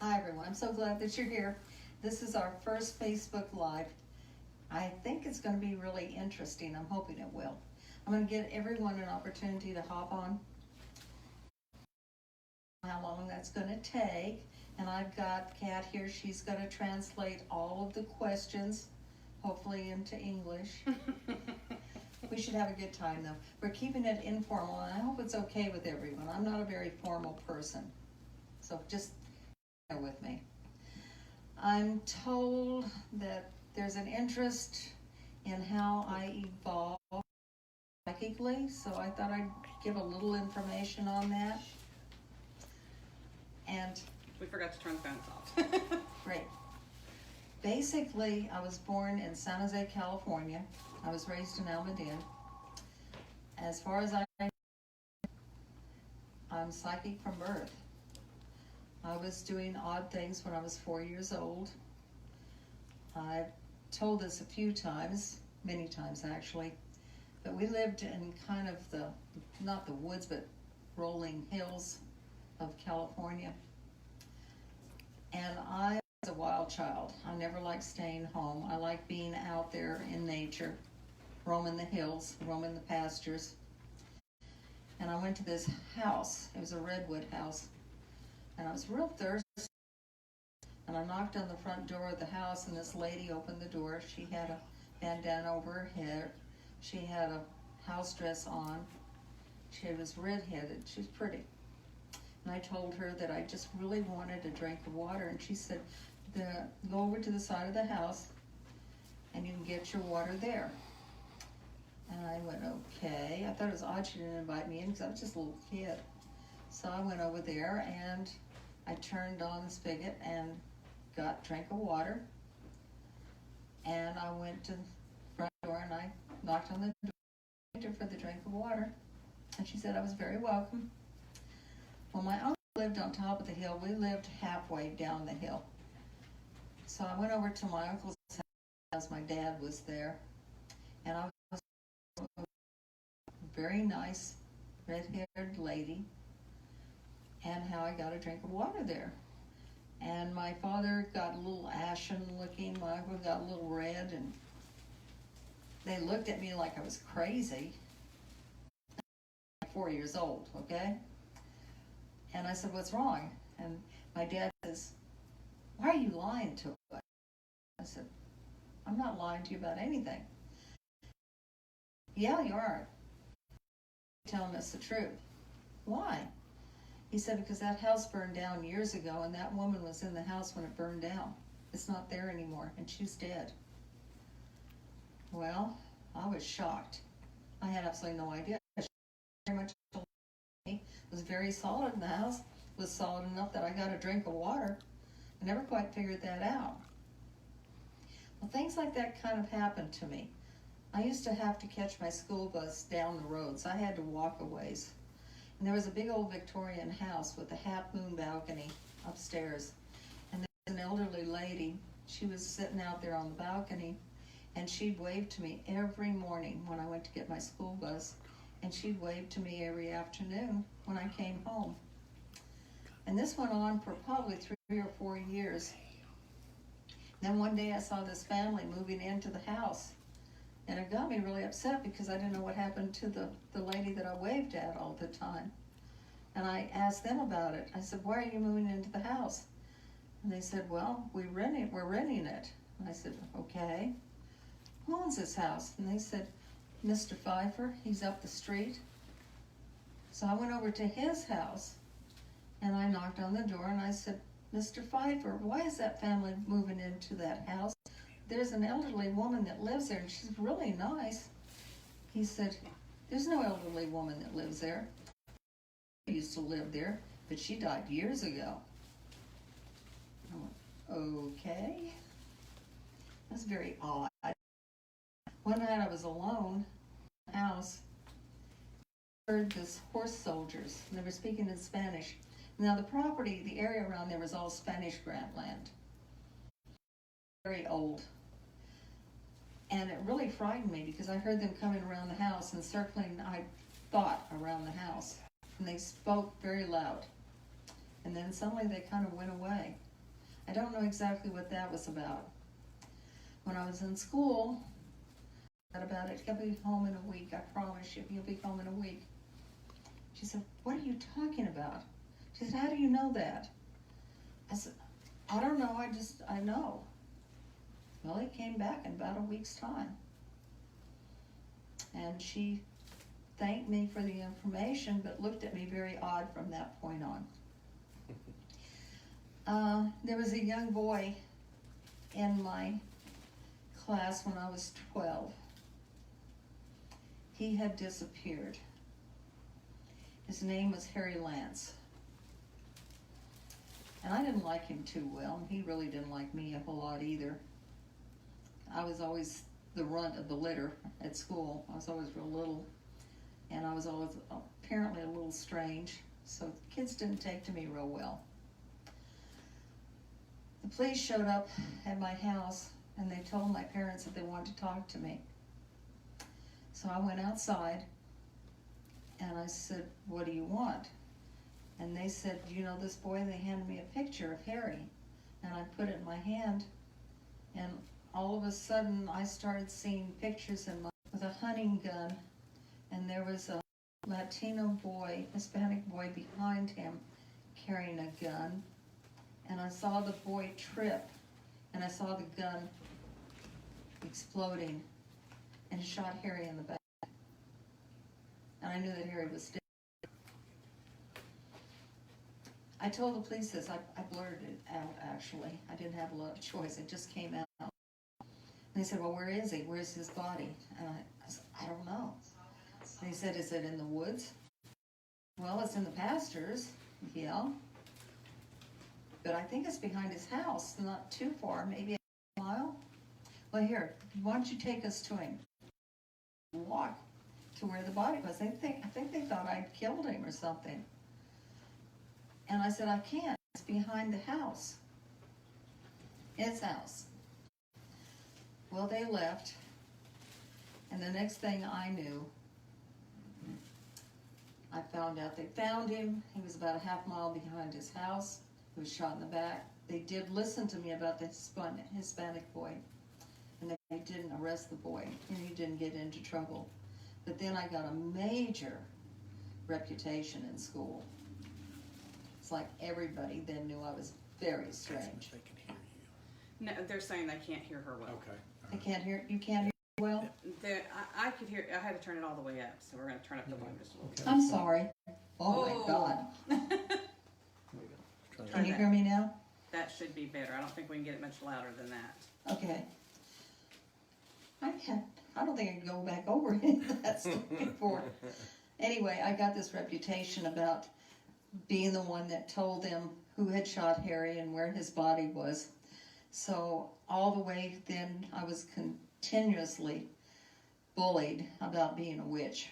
Hi everyone, I'm so glad that you're here. This is our first Facebook Live. I think it's going to be really interesting. I'm hoping it will. I'm going to give everyone an opportunity to hop on. How long that's going to take. And I've got Kat here. She's going to translate all of the questions, hopefully into English. We should have a good time though. We're keeping it informal and I hope it's okay with everyone. I'm not a very formal person. So just bear with me. I'm told that there's an interest in how I evolve psychically, so I thought I'd give a little information on that. And we forgot to turn the phones off. Great. Basically, I was born in San Jose, California. I was raised in Almaden. As far as I'm psychic from birth. I was doing odd things when I was 4 years old. I've told this a few times, many times actually, but we lived in kind of not the woods, but rolling hills of California. And I was a wild child. I never liked staying home. I liked being out there in nature, roaming the hills, roaming the pastures. And I went to this house. It was a redwood house. And I was real thirsty, and I knocked on the front door of the house, and this lady opened the door. She had a bandana over her head. She had a house dress on. She was redheaded. She was pretty. And I told her that I just really wanted a drink of water, and she said, go over to the side of the house, and you can get your water there. And I went, okay. I thought it was odd she didn't invite me in, because I was just a little kid. So I went over there, and I turned on the spigot and got a drink of water. And I went to the front door and I knocked on the door for the drink of water. And she said I was very welcome. Well, my uncle lived on top of the hill. We lived halfway down the hill. So I went over to my uncle's house. My dad was there. And I was a very nice red-haired lady. And how I got a drink of water there. And my father got a little ashen looking, my uncle got a little red, and they looked at me like I was crazy. 4 years old, okay? And I said, what's wrong? And my dad says, why are you lying to us? I said, I'm not lying to you about anything. Yeah, you are. You're telling us the truth. Why? He said, because that house burned down years ago, and that woman was in the house when it burned down. It's not there anymore, and she's dead. Well, I was shocked. I had absolutely no idea. Very much was very solid in the house. It was solid enough that I got a drink of water. I never quite figured that out. Well, things like that kind of happened to me. I used to have to catch my school bus down the road, so I had to walk a ways. And there was a big old Victorian house with a half-moon balcony upstairs. And there was an elderly lady. She was sitting out there on the balcony, and she'd wave to me every morning when I went to get my school bus, and she'd wave to me every afternoon when I came home. And this went on for probably 3 or 4 years. Then one day I saw this family moving into the house. And it got me really upset because I didn't know what happened to the lady that I waved at all the time. And I asked them about it. I said, why are you moving into the house? And they said, well, we're renting it. And I said, okay. Who owns this house? And they said, Mr. Pfeiffer, he's up the street. So I went over to his house and I knocked on the door and I said, Mr. Pfeiffer, why is that family moving into that house? There's an elderly woman that lives there, and she's really nice. He said, there's no elderly woman that lives there. I used to live there, but she died years ago. I went, okay. That's very odd. One night I was alone in the house. I heard this horse soldiers, and they were speaking in Spanish. Now the property, the area around there was all Spanish grant land. Very old. And it really frightened me because I heard them coming around the house and circling, I thought, around the house. And they spoke very loud. And then suddenly they kind of went away. I don't know exactly what that was about. When I was in school, I thought about it. He'll be home in a week. I promise you, he'll be home in a week. She said, what are you talking about? She said, how do you know that? I said, I don't know. I know. Well, he came back in about a week's time. And she thanked me for the information, but looked at me very odd from that point on. There was a young boy in my class when I was 12. He had disappeared. His name was Harry Lance. And I didn't like him too well, and he really didn't like me a whole lot either. I was always the runt of the litter at school. I was always real little, and I was always apparently a little strange, so the kids didn't take to me real well. The police showed up at my house, and they told my parents that they wanted to talk to me. So I went outside, and I said, what do you want? And they said, you know this boy? They handed me a picture of Harry, and I put it in my hand, and all of a sudden I started seeing pictures with a hunting gun, and there was a Latino boy, Hispanic boy behind him carrying a gun, and I saw the boy trip, and I saw the gun exploding, and it shot Harry in the back. And I knew that Harry was dead. I told the police this. I blurted it out, actually. I didn't have a lot of choice. It just came out. And they said, well, where is he? Where's his body? And I said, I don't know. They said, is it in the woods? Well, it's in the pastures, yeah. But I think it's behind his house, not too far, maybe a mile. Well, here, why don't you take us to him? Walk to where the body was. I think they thought I'd killed him or something. And I said, I can't. It's behind the house. His house. Well, they left. And the next thing I knew, I found out they found him. He was about a half mile behind his house. He was shot in the back. They did listen to me about the Hispanic boy. And they didn't arrest the boy. And he didn't get into trouble. But then I got a major reputation in school. It's like everybody then knew I was very strange. They can hear you. No, they're saying they can't hear her well. Okay. They can't hear. You can't hear well. I could hear. I had to turn it all the way up, so we're going to turn up the volume just a little bit. I'm sorry. Oh my God. Can you hear me now? That should be better. I don't think we can get it much louder than that. Okay. I don't think I can go back over any of that stuff before. Anyway, I got this reputation about being the one that told them who had shot Harry and where his body was. So all the way then I was continuously bullied about being a witch.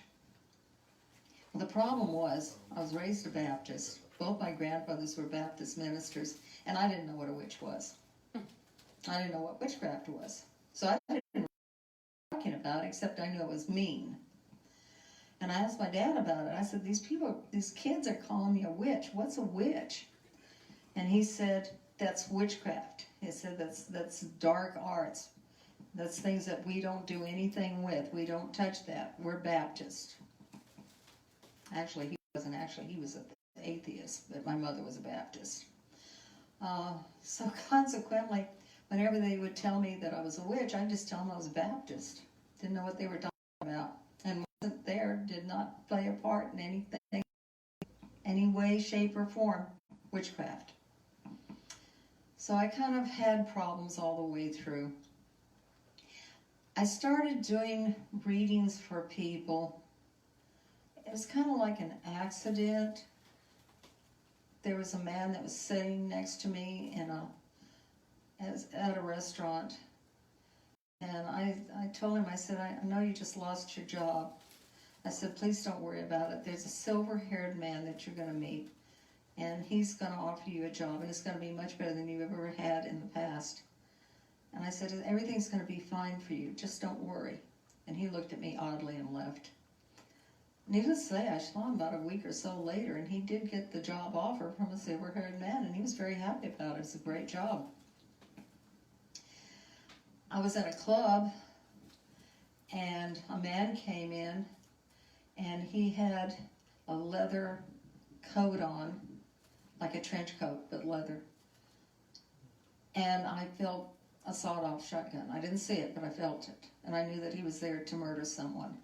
The problem was I was raised a Baptist. Both my grandfathers were Baptist ministers, and I didn't know what a witch was. I didn't know what witchcraft was. So I didn't know what I was talking about, except I knew it was mean. And I asked my dad about it. I said, these kids are calling me a witch. What's a witch? And he said, that's witchcraft. He said, that's dark arts. That's things that we don't do anything with. We don't touch that. We're Baptist. Actually, he wasn't actually. He was an atheist, but my mother was a Baptist. So consequently, whenever they would tell me that I was a witch, I'd just tell them I was a Baptist. Didn't know what they were talking about. And wasn't there, did not play a part in anything, any way, shape, or form, witchcraft. So I kind of had problems all the way through. I started doing readings for people. It was kind of like an accident. There was a man that was sitting next to me at a restaurant. And I told him, I said, I know you just lost your job. I said, please don't worry about it. There's a silver-haired man that you're going to meet, and he's going to offer you a job, and it's going to be much better than you've ever had in the past. And I said, everything's going to be fine for you. Just don't worry. And he looked at me oddly and left. needless to say, I saw him about a week or so later, and he did get the job offer from a silver-haired man, and he was very happy about it. It's a great job. I was at a club, and a man came in, and he had a leather coat on, like a trench coat, but leather. And I felt a sawed-off shotgun. I didn't see it, but I felt it. And I knew that he was there to murder someone.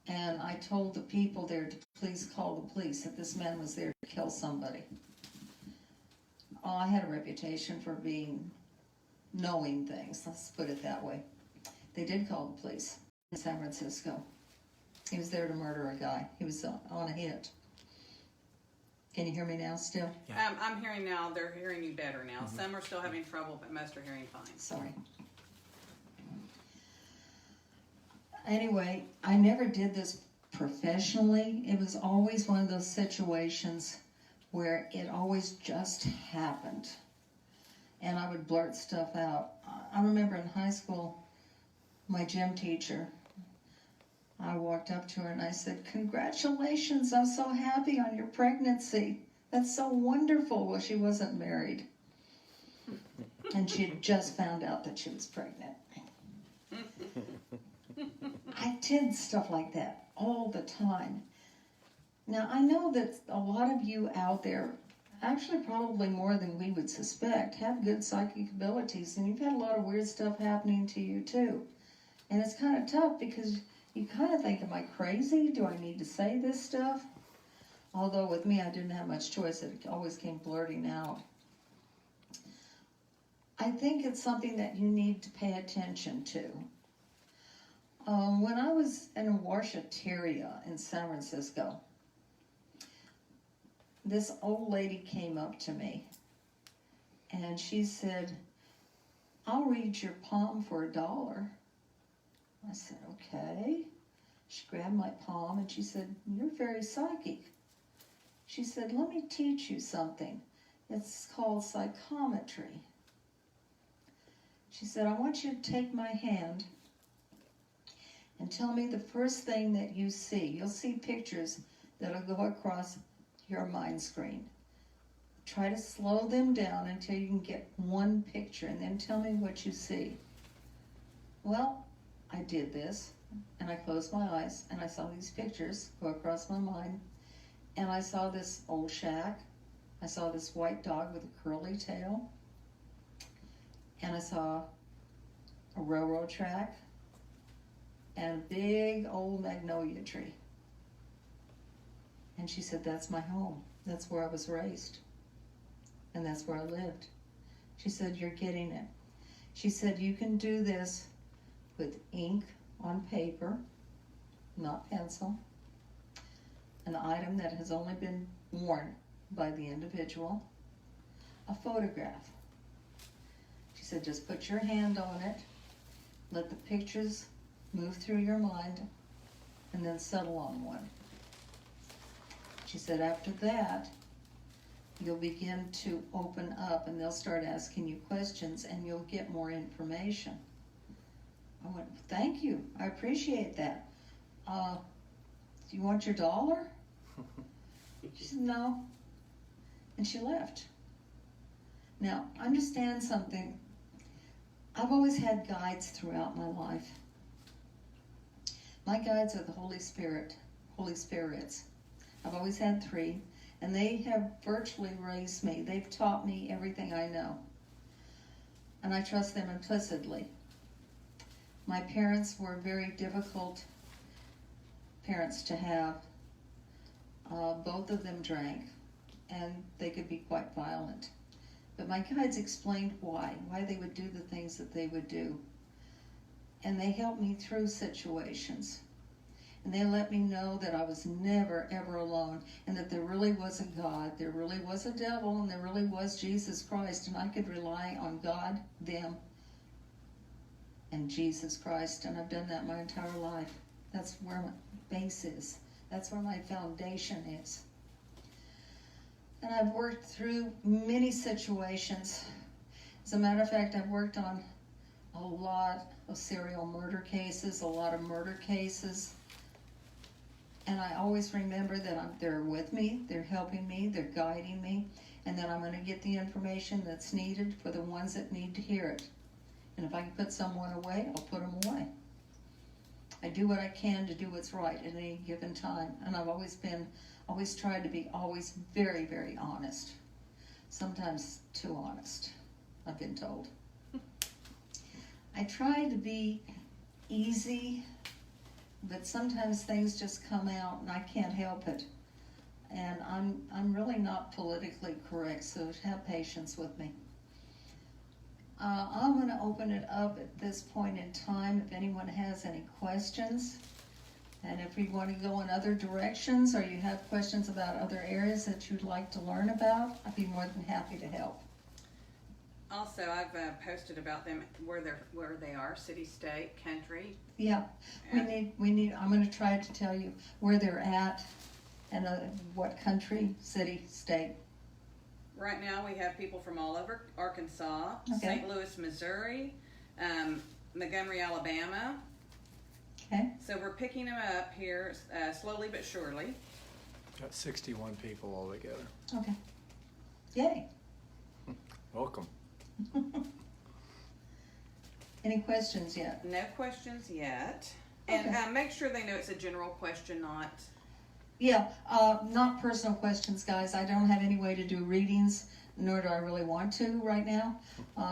And I told the people there to please call the police, that this man was there to kill somebody. Oh, I had a reputation for knowing things, let's put it that way. They did call the police in San Francisco. He was there to murder a guy. He was on a hit. Can you hear me now still? Yeah. I'm hearing now. They're hearing you better now. Mm-hmm. Some are still having trouble, but most are hearing fine. Sorry. Anyway, I never did this professionally. It was always one of those situations where it always just happened. And I would blurt stuff out. I remember in high school, my gym teacher, I walked up to her and I said, "Congratulations, I'm so happy on your pregnancy. That's so wonderful." Well, she wasn't married. And she had just found out that she was pregnant. I did stuff like that all the time. Now, I know that a lot of you out there, actually probably more than we would suspect, have good psychic abilities, and you've had a lot of weird stuff happening to you too. And it's kind of tough because you kind of think, am I crazy? Do I need to say this stuff? Although with me, I didn't have much choice. It always came blurting out. I think it's something that you need to pay attention to. When I was in Washateria in San Francisco, this old lady came up to me and she said, "I'll read your palm for $1." I said, "Okay." She grabbed my palm and she said, "You're very psychic." She said, "Let me teach you something. It's called psychometry." She said, "I want you to take my hand and tell me the first thing that you see. You'll see pictures that'll go across your mind screen. Try to slow them down until you can get one picture, and then tell me what you see." Well, I did this, and I closed my eyes, and I saw these pictures go across my mind, and I saw this old shack. I saw this white dog with a curly tail, and I saw a railroad track, and a big old magnolia tree. And she said, "That's my home. That's where I was raised. And that's where I lived." She said, "You're getting it." She said, "You can do this with ink on paper, not pencil, an item that has only been worn by the individual, a photograph." She said, "Just put your hand on it, let the pictures move through your mind, and then settle on one." She said, "After that, you'll begin to open up and they'll start asking you questions and you'll get more information." I went, "Thank you, I appreciate that. Do you want your $1?" She said, "No." And she left. Now, understand something. I've always had guides throughout my life. My guides are the Holy Spirit, Holy Spirits. I've always had 3, and they have virtually raised me. They've taught me everything I know, and I trust them implicitly. My parents were very difficult parents to have. Both of them drank, and they could be quite violent. But my guides explained why they would do the things that they would do. And they helped me through situations. And they let me know that I was never, ever alone, and that there really was a God, there really was a devil, and there really was Jesus Christ, and I could rely on God, them, and Jesus Christ, and I've done that my entire life. That's where my base is. That's where my foundation is. And I've worked through many situations. As a matter of fact, I've worked on a lot of serial murder cases, a lot of murder cases. And I always remember that they're with me, they're helping me, they're guiding me, and that I'm going to get the information that's needed for the ones that need to hear it. And if I can put someone away, I'll put them away. I do what I can to do what's right at any given time. And I've always tried to be always very, very honest. Sometimes too honest, I've been told. I try to be easy, but sometimes things just come out and I can't help it. And I'm really not politically correct, so have patience with me. I'm going to open it up at this point in time if anyone has any questions. And if you want to go in other directions or you have questions about other areas that you'd like to learn about, I'd be more than happy to help. Also, I've posted about them where they are, city, state, country. Yeah, we need. I'm going to try to tell you where they're at and what country, city, state. Right now, we have people from all over Arkansas, Okay. St. Louis, Missouri, Montgomery, Alabama. Okay. So we're picking them up here slowly but surely. Got 61 people altogether. Okay. Yay. Welcome. Any questions yet? No questions yet. And Okay. make sure they know it's a general question, not... Yeah, not personal questions, guys. I don't have any way to do readings, nor do I really want to right now.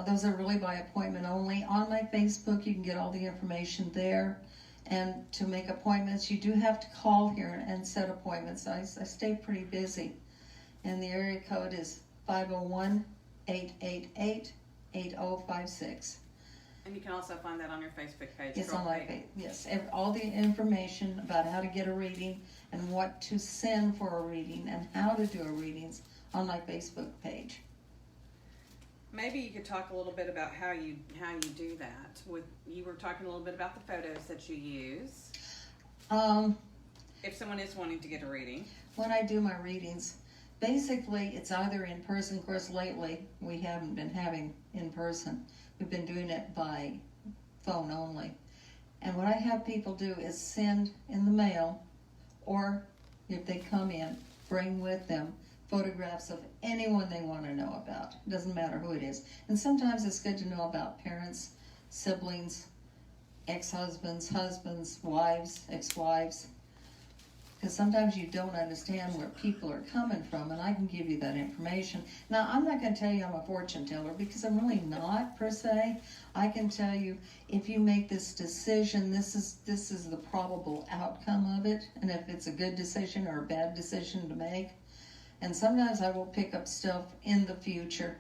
Those are really by appointment only. On my Facebook, you can get all the information there. And to make appointments, you do have to call here and set appointments. I stay pretty busy. And the area code is 501-888-8056. And you can also find that on your Facebook page. It's Carol on my Pate. page, yes. All the information about how to get a reading and what to send for a reading and how to do a readings on my Facebook page. Maybe you could talk a little bit about how you do that. You were talking a little bit about the photos that you use. If someone is wanting to get a reading. When I do my readings, basically it's either in person. Of course, lately we haven't been having in person. We've been doing it by phone only. And what I have people do is send in the mail, or if they come in, bring with them photographs of anyone they want to know about. It doesn't matter who it is. And sometimes it's good to know about parents, siblings, ex-husbands, husbands, wives, ex-wives. Because sometimes you don't understand where people are coming from, and I can give you that information. Now, I'm not going to tell you I'm a fortune teller, because I'm really not, per se. I can tell you, if you make this decision, this is the probable outcome of it, and if it's a good decision or a bad decision to make. And sometimes I will pick up stuff in the future.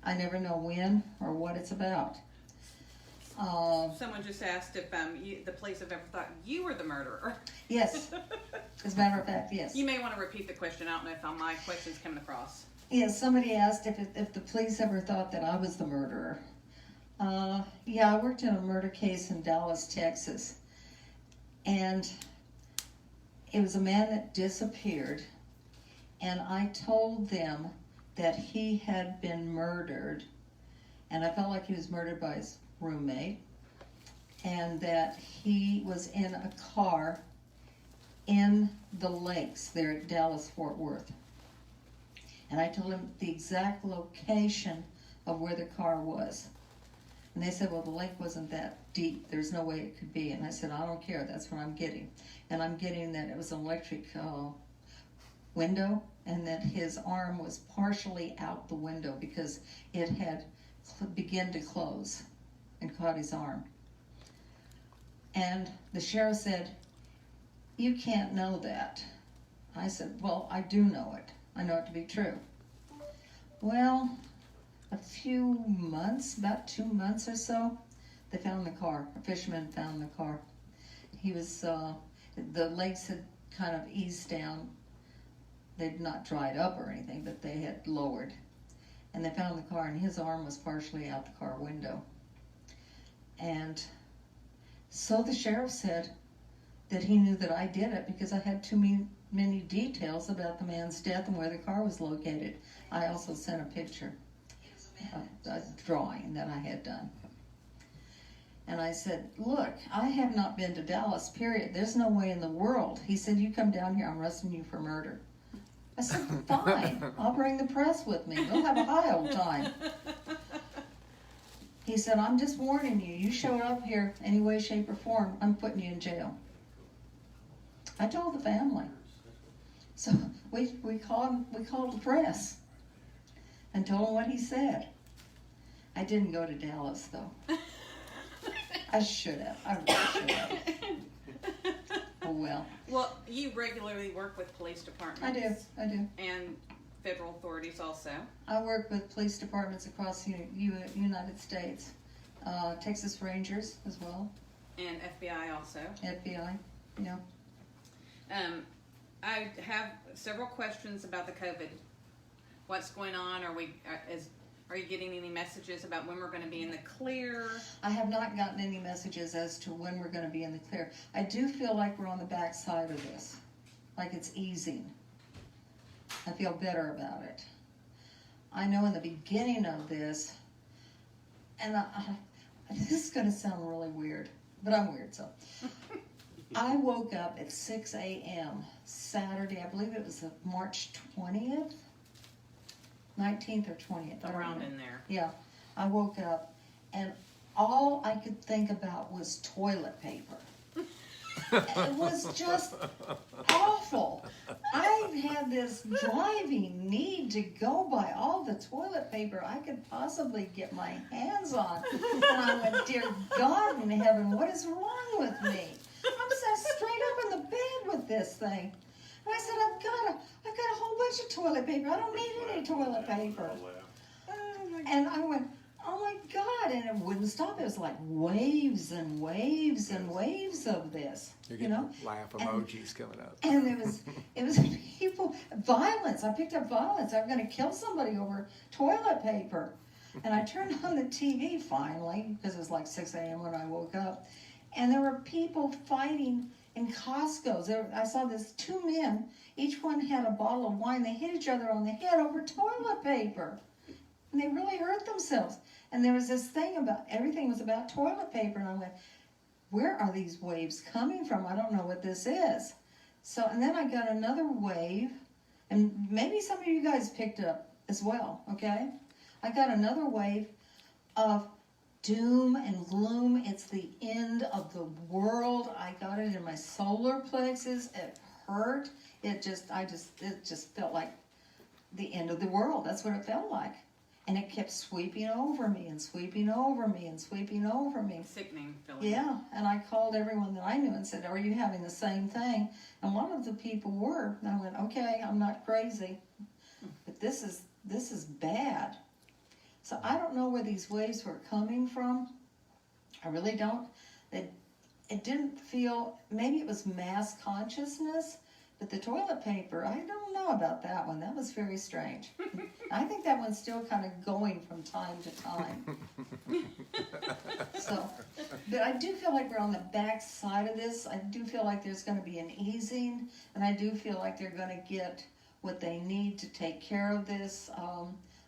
I never know when or what it's about. Someone just asked if the police have ever thought you were the murderer. Yes. As a matter of fact, yes. You may want to repeat the question. I don't know if my question's coming across. Yes, somebody asked if the police ever thought that I was the murderer. Yeah, I worked in a murder case in Dallas, Texas. And it was a man that disappeared. And I told them that he had been murdered. And I felt like he was murdered by his roommate. And that he was in a car in the lakes there at Dallas, Fort Worth. And I told him the exact location of where the car was. And they said, well, the lake wasn't that deep. There's no way it could be. And I said, I don't care. That's what I'm getting. And I'm getting that it was an electric window, and that his arm was partially out the window because it had begun to close and caught his arm. And the sheriff said, you can't know that. I said, well, I do know it. I know it to be true. Well, a few months, about 2 months or so, they found the car. A fisherman found the car. He was, the lakes had kind of eased down. They'd not dried up or anything, but they had lowered. And they found the car, and his arm was partially out the car window. And so the sheriff said that he knew that I did it because I had too many details about the man's death and where the car was located. I also sent a picture, a drawing that I had done. And I said, look, I have not been to Dallas, period. There's no way in the world. He said, you come down here, I'm arresting you for murder. I said, fine, I'll bring the press with me. We'll have a high old time. He said, I'm just warning you. You show up here any way, shape, or form, I'm putting you in jail. I told the family. So we called the press and told them what he said. I didn't go to Dallas, though. I should have. I really should have. Oh, well. Well, you regularly work with police departments. I do. And federal authorities also. I work with police departments across the United States. Texas Rangers as well. And FBI also. FBI, yeah. I have several questions about the COVID. What's going on? Are you getting any messages about when we're going to be in the clear? I have not gotten any messages as to when we're going to be in the clear. I do feel like we're on the back side of this, like it's easing. I feel better about it. I know in the beginning of this, and this is going to sound really weird, but I'm weird, so. I woke up at 6 a.m. Saturday, I believe it was March 20th, 19th or 20th. Around in there. Yeah, I woke up and all I could think about was toilet paper. It was just awful. I had this driving need to go buy all the toilet paper I could possibly get my hands on. And I went, dear God in heaven, what is wrong with me? I'm sat straight up in the bed with this thing. And I said, I've got a whole bunch of toilet paper. I don't need any toilet paper. And I went, oh my God, and it wouldn't stop. It was like waves and waves and waves of this, You're you getting know? laugh emojis coming up. And it was people, violence. I picked up violence. I'm going to kill somebody over toilet paper. And I turned on the TV finally, because it was like 6 a.m. when I woke up. And there were people fighting in Costco's. I saw this two men, each one had a bottle of wine. They hit each other on the head over toilet paper. And they really hurt themselves. And there was this thing about, everything was about toilet paper. And I went, where are these waves coming from? I don't know what this is. So, and then I got another wave, and maybe some of you guys picked up as well, okay? I got another wave of doom and gloom. It's the end of the world. I got it in my solar plexus. It hurt. It just felt like the end of the world. That's what it felt like. And it kept sweeping over me and sweeping over me and sweeping over me. Sickening feeling. Yeah, and I called everyone that I knew and said, are you having the same thing? And one of the people were. And I went, okay, I'm not crazy, but this is bad. So I don't know where these waves were coming from. I really don't. It didn't feel, maybe it was mass consciousness, but the toilet paper, I don't know about that one. That was very strange. I think that one's still kind of going from time to time. So, but I do feel like we're on the back side of this. I do feel like there's going to be an easing, and I do feel like they're going to get what they need to take care of this.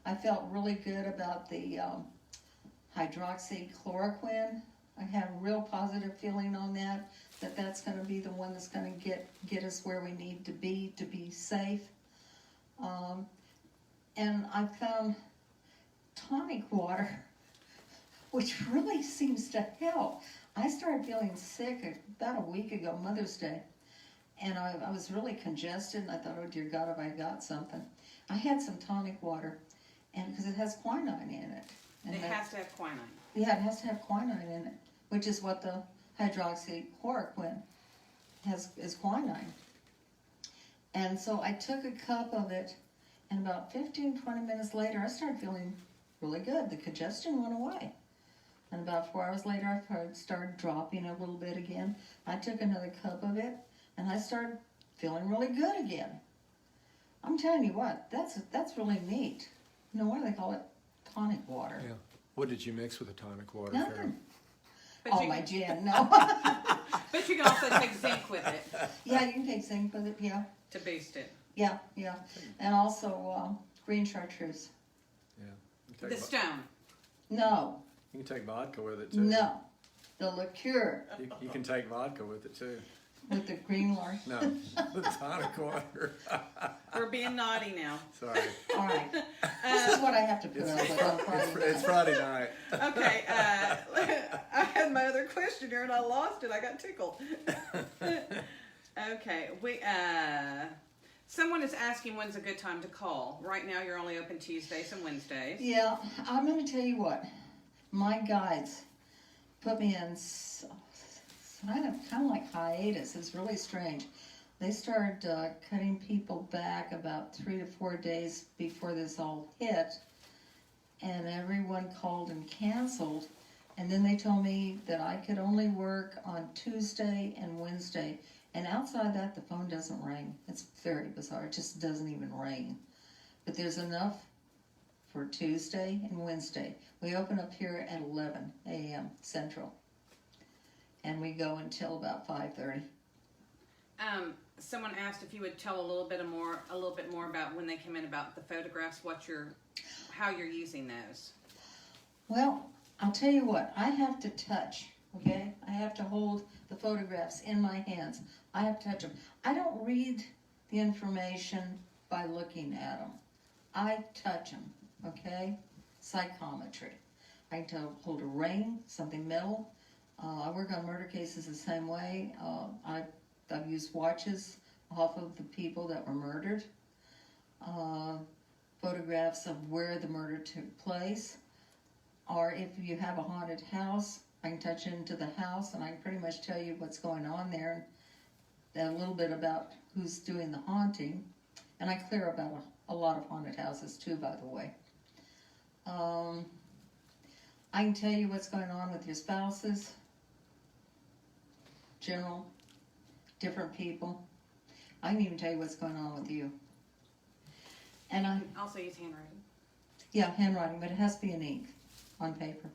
I felt really good about the hydroxychloroquine. I had a real positive feeling on that that's going to be the one that's going to get us where we need to be safe. And I found tonic water, which really seems to help. I started feeling sick about a week ago, Mother's Day, and I was really congested, and I thought, oh dear God, have I got something? I had some tonic water, and because it has quinine in it. And it has to have quinine. Yeah, it has to have quinine in it, which is what the hydroxychloroquine is quinine. And so I took a cup of it, and about 15, 20 minutes later, I started feeling really good. The congestion went away. And about 4 hours later, I started dropping a little bit again. I took another cup of it, and I started feeling really good again. I'm telling you what, that's really neat. No wonder they call it tonic water. Yeah. What did you mix with the tonic water? Nothing. But Oh, you- my gin, no. But you can also take zinc with it Yeah, you can take zinc with it, yeah. to boost it. Yeah. And also green chartreuse. Yeah. You The can take, stone. No, you can take vodka with it too. no. the liqueur You can take vodka with it too. with the green lard. No, with tonic water. We're being naughty now. Sorry. All right. This is what I have to put up with on Friday night. It's Friday night. Okay, I had my other question here and I lost it. I got tickled. Okay, someone is asking when's a good time to call. Right now you're only open Tuesdays and Wednesdays. Yeah, I'm going to tell you what. My guides put me in kind of like hiatus. It's really strange. They started cutting people back about 3 to 4 days before this all hit, and everyone called and canceled. And then they told me that I could only work on Tuesday and Wednesday. And outside that, the phone doesn't ring. It's very bizarre. It just doesn't even ring. But there's enough for Tuesday and Wednesday. We open up here at 11 a.m. Central. And we go until about 5:30. Someone asked if you would tell a little bit more about when they come in about the photographs, how you're using those. Well, I'll tell you what. I have to touch, okay? I have to hold the photographs in my hands. I have to touch them. I don't read the information by looking at them. I touch them, okay? Psychometry. I can hold a ring, something metal. I work on murder cases the same way. I've used watches off of the people that were murdered. Photographs of where the murder took place. Or if you have a haunted house, I can touch into the house and I can pretty much tell you what's going on there. And a little bit about who's doing the haunting. And I clear about a lot of haunted houses too, by the way. I can tell you what's going on with your spouses. General, different people. I can even tell you what's going on with you. And I also use handwriting. Yeah, handwriting, but it has to be in ink on paper.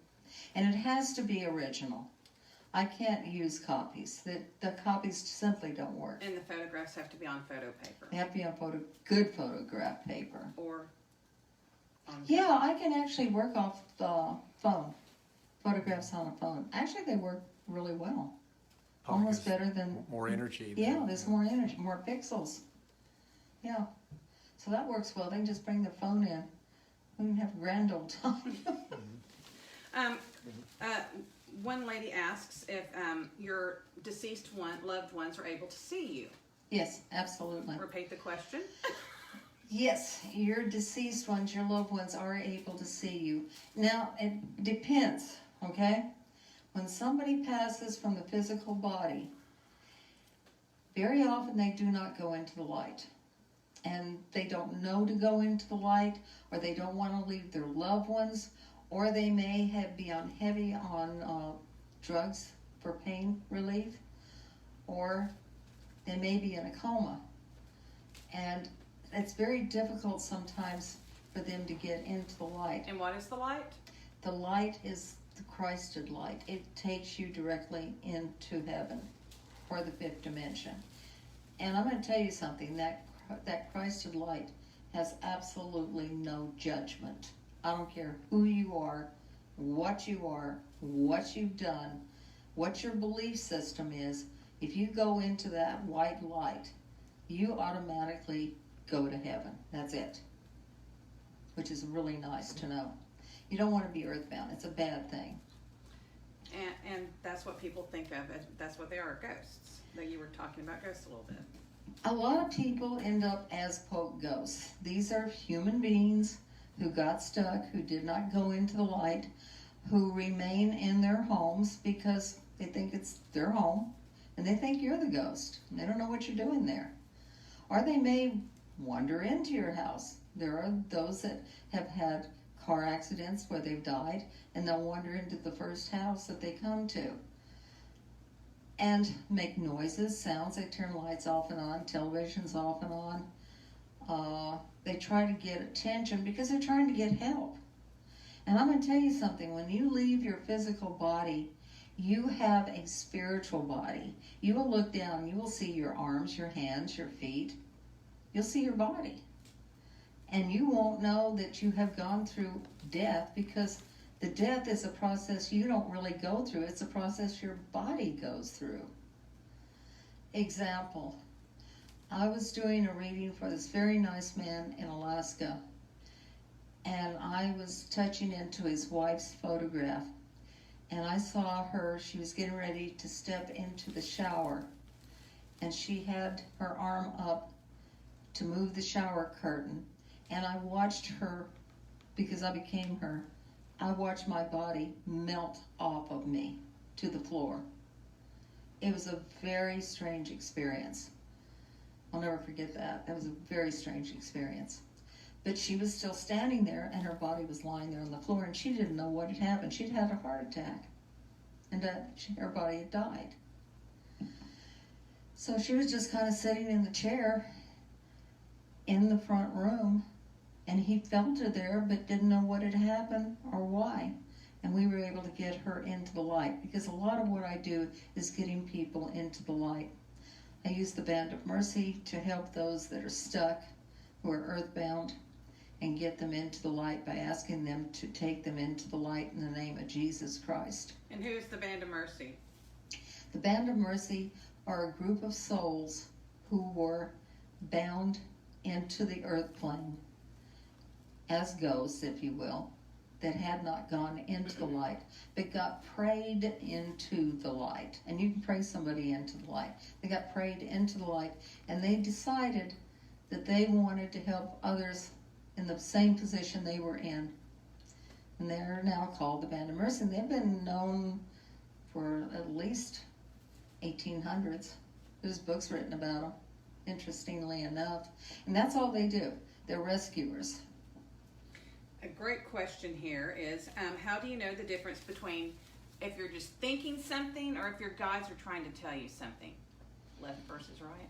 And it has to be original. I can't use copies. The copies simply don't work. And the photographs have to be on photo paper. They have to be on good photograph paper. Or on Yeah, I can actually work off the phone. Photographs on a phone. Actually, they work really well. Almost better than... More energy. Yeah, there's more energy, more pixels. Yeah. So that works well. They can just bring their phone in. We can have a grand old time. One lady asks if your deceased loved ones are able to see you. Yes, absolutely. Repeat the question. Yes, your deceased ones, your loved ones are able to see you. Now, it depends, okay? When somebody passes from the physical body, very often they do not go into the light. And they don't know to go into the light, or they don't want to leave their loved ones, or they may be heavy on drugs for pain relief, or they may be in a coma. And it's very difficult sometimes for them to get into the light. And what is the light? The light is the Christed light. It takes you directly into heaven, or the fifth dimension. And I'm going to tell you something, that Christed light has absolutely no judgment. I don't care who you are, what you've done, what your belief system is. If you go into that white light, you automatically go to heaven. That's it. Which is really nice to know. You don't want to be earthbound. It's a bad thing. And that's what people think of. That's what they are, ghosts. That you were talking about ghosts a little bit. A lot of people end up as ghosts. These are human beings who got stuck, who did not go into the light, who remain in their homes because they think it's their home, and they think you're the ghost. And they don't know what you're doing there. Or they may wander into your house. There are those that have had car accidents where they've died, and they'll wander into the first house that they come to and make noises, sounds. They turn lights off and on, televisions off and on. They try to get attention because they're trying to get help. And I'm going to tell you something. When you leave your physical body, you have a spiritual body. You will look down. You will see your arms, your hands, your feet. You'll see your body. And you won't know that you have gone through death because The death is a process you don't really go through. It's a process your body goes through. Example, I was doing a reading for this very nice man in Alaska, and I was touching into his wife's photograph, and I saw her. She was getting ready to step into the shower, and she had her arm up to move the shower curtain, and I watched her, because I became her, I watched my body melt off of me to the floor. It was a very strange experience. I'll never forget that. That was a very strange experience. But she was still standing there, and her body was lying there on the floor, and she didn't know what had happened. She'd had a heart attack, and her body had died. So she was just kind of sitting in the chair in the front room, and he felt her there but didn't know what had happened or why. And we were able to get her into the light, because a lot of what I do is getting people into the light. I use the Band of Mercy to help those that are stuck, who are earthbound, and get them into the light by asking them to take them into the light in the name of Jesus Christ. And who's the Band of Mercy? The Band of Mercy are a group of souls who were bound into the earth plane as ghosts, if you will, that had not gone into the light, but got prayed into the light. And you can pray somebody into the light. They got prayed into the light, and they decided that they wanted to help others in the same position they were in. And they're now called the Band of Mercy. And they've been known for at least 1800s. There's books written about them, interestingly enough. And that's all they do. They're rescuers. A great question here is, how do you know the difference between if you're just thinking something or if your guides are trying to tell you something? Left versus right?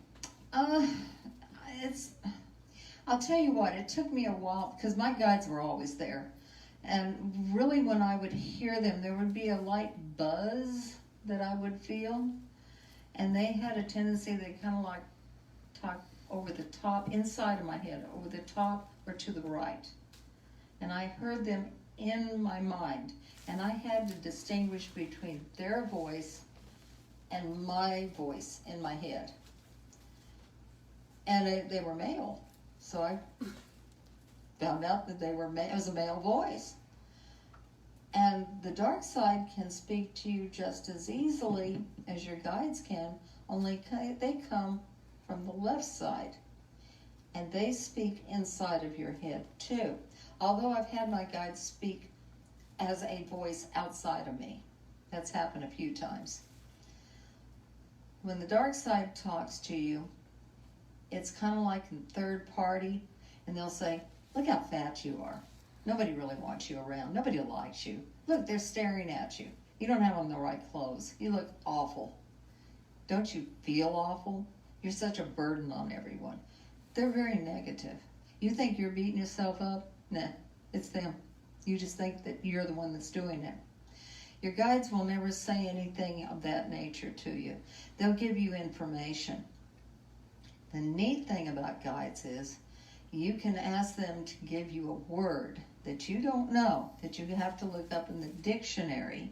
I'll tell you what, it took me a while, because my guides were always there. And really when I would hear them, there would be a light buzz that I would feel. And they had a tendency, they kind of like talk over the top, inside of my head, over the top or to the right. And I heard them in my mind, and I had to distinguish between their voice and my voice in my head. And they were male, so I found out that it was a male voice. And the dark side can speak to you just as easily as your guides can, only they come from the left side, and they speak inside of your head too. Although I've had my guides speak as a voice outside of me. That's happened a few times. When the dark side talks to you, it's kind of like a third party, and they'll say, look how fat you are. Nobody really wants you around. Nobody likes you. Look, they're staring at you. You don't have on the right clothes. You look awful. Don't you feel awful? You're such a burden on everyone. They're very negative. You think you're beating yourself up? Nah, it's them. You just think that you're the one that's doing it. Your guides will never say anything of that nature to you. They'll give you information. The neat thing about guides is you can ask them to give you a word that you don't know, that you have to look up in the dictionary,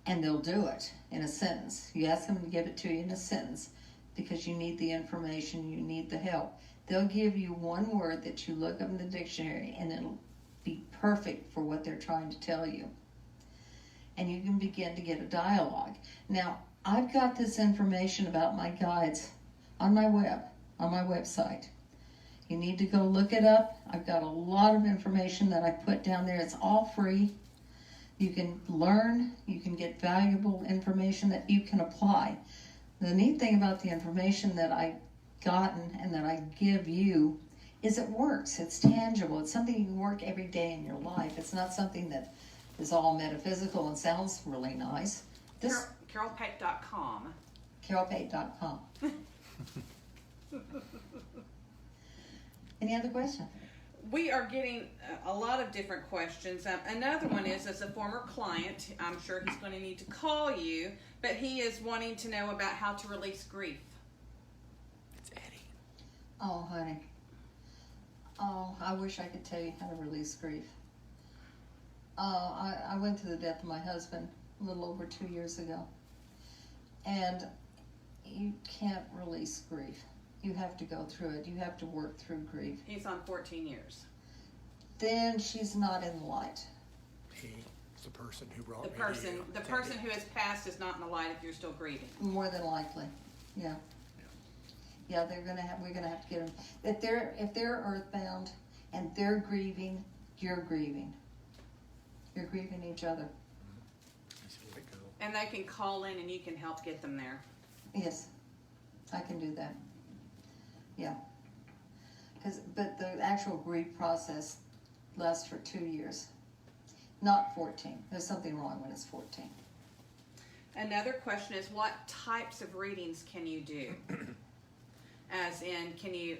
and they'll do it in a sentence. You ask them to give it to you in a sentence because you need the information, you need the help. They'll give you one word that you look up in the dictionary, and it'll be perfect for what they're trying to tell you. And you can begin to get a dialogue. Now, I've got this information about my guides on my website. You need to go look it up. I've got a lot of information that I put down there. It's all free. You can learn, you can get valuable information that you can apply. The neat thing about the information that I've gotten and that I give you is it works. It's tangible. It's something you can work every day in your life. It's not something that is all metaphysical and sounds really nice. CarolPate.com. CarolPate.com. Any other questions? We are getting a lot of different questions. Another one is, as a former client, I'm sure he's going to need to call you, but he is wanting to know about how to release grief. It's Eddie. Oh, honey. Oh, I wish I could tell you how to release grief. I went to the death of my husband a little over 2 years ago. And you can't release grief. You have to go through it. You have to work through grief. He's on 14 years. Then she's not in the light. He, the person who brought The me person, to you. the person who has passed is not in the light if you're still grieving. More than likely, yeah. Yeah, we're gonna have to get them. If they're earthbound and they're grieving, you're grieving. You're grieving each other. Just let it go. And they can call in and you can help get them there. Yes, I can do that. Yeah. But the actual grief process lasts for 2 years, not 14. There's something wrong when it's 14. Another question is, what types of readings can you do? As in, can you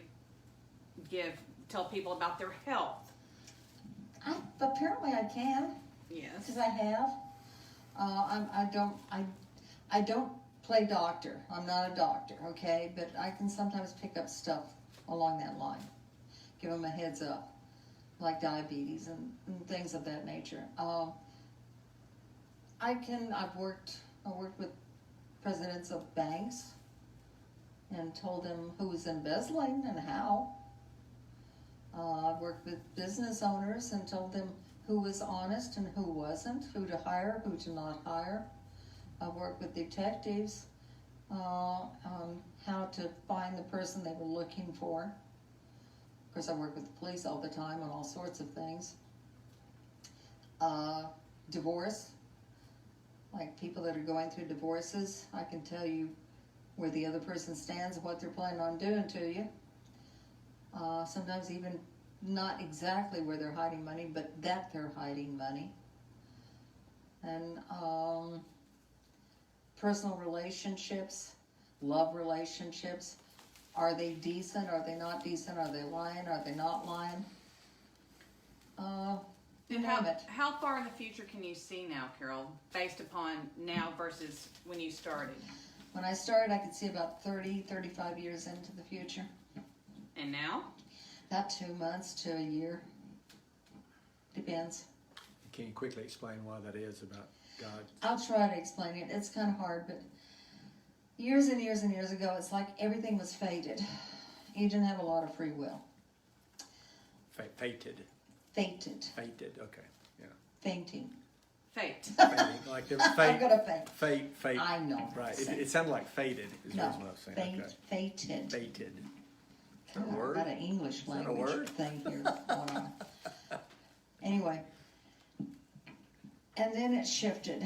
tell people about their health? Apparently I can, Yes. because I have. I don't play doctor. I'm not a doctor, okay? But I can sometimes pick up stuff along that line. Give them a heads up, like diabetes and things of that nature. I've worked with presidents of banks and told them who was embezzling and how. I've worked with business owners and told them who was honest and who wasn't, who to hire, who to not hire. I've worked with detectives on how to find the person they were looking for. Of course, I work with the police all the time on all sorts of things. Divorce, like people that are going through divorces, I can tell you where the other person stands and what they're planning on doing to you. Sometimes even not exactly where they're hiding money, but that they're hiding money. And personal relationships, love relationships. Are they decent? Are they not decent? Are they lying? Are they not lying? And Name it. how far in the future can you see now, Carol, based upon now versus when you started? When I started, I could see about 30, 35 years into the future. And now? About 2 months to a year. Depends. Can you quickly explain why that is about God? I'll try to explain it. It's kind of hard, but years and years and years ago, it's like everything was fated. You didn't have a lot of free will. Fated. Fated. Fated, okay. Yeah. Fainting. Fate. Fated. Like there was fate. I'm gonna faint. Fate. I know. Right. It sounded like faded is No, what I was saying. fated. Fated. Is that a God, word? I've got an English that a language word? thing here going on. Anyway, and then it shifted,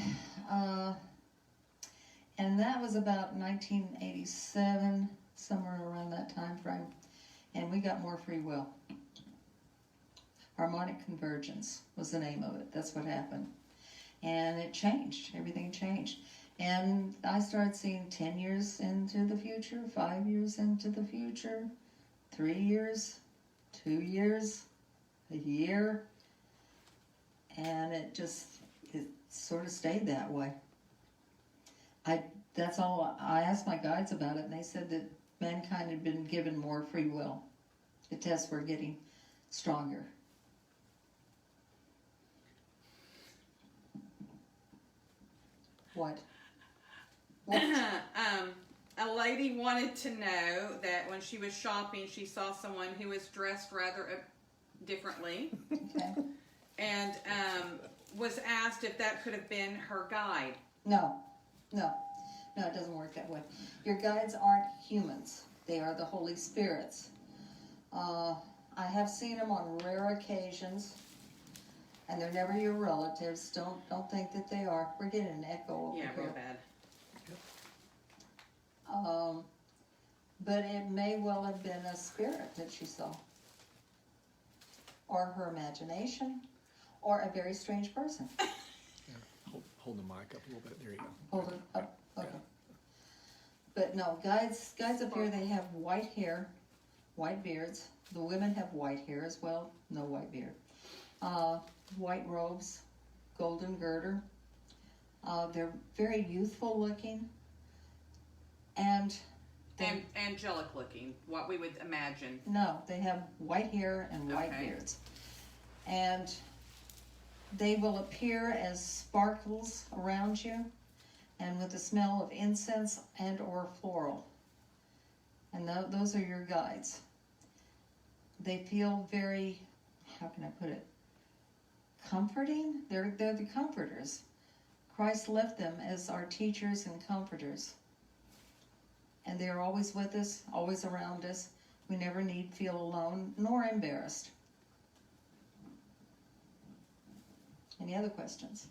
and that was about 1987, somewhere around that time frame, and we got more free will. Harmonic convergence was the name of it. That's what happened, and it changed. Everything changed. And I started seeing 10 years into the future, 5 years into the future, 3 years, 2 years, a year, and it sort of stayed that way. That's all. I asked my guides about it, and they said that mankind had been given more free will. The tests were getting stronger. What? A lady wanted to know that when she was shopping, she saw someone who was dressed rather differently, Okay. and was asked if that could have been her guide. No, it doesn't work that way. Your guides aren't humans. They are the Holy Spirits. I have seen them on rare occasions, and they're never your relatives. Don't think that they are. We're getting an echo over Yeah, here. real bad. But it may well have been a spirit that she saw, or her imagination, or a very strange person. Yeah. Hold the mic up a little bit. There you go. Hold it up. Okay. But no, guides up here, they have white hair, white beards. The women have white hair as well. No white beard. White robes, golden girder. They're very youthful looking. And Angelic looking, what we would imagine. no, they have white hair and white beards. And they have very youthful looking. And angelic looking, what we would imagine. No, they have white hair and white beards. And angelic looking, what we would imagine. No, they have white hair and white beards. And white hair and white beards. they will appear as sparkles around you and with the smell of incense and or floral. And those are your guides. They feel very, how can I put it, comforting. They're the comforters. Christ left them as our teachers and comforters. And they are always with us, always around us. We never need feel alone nor embarrassed. Any other questions?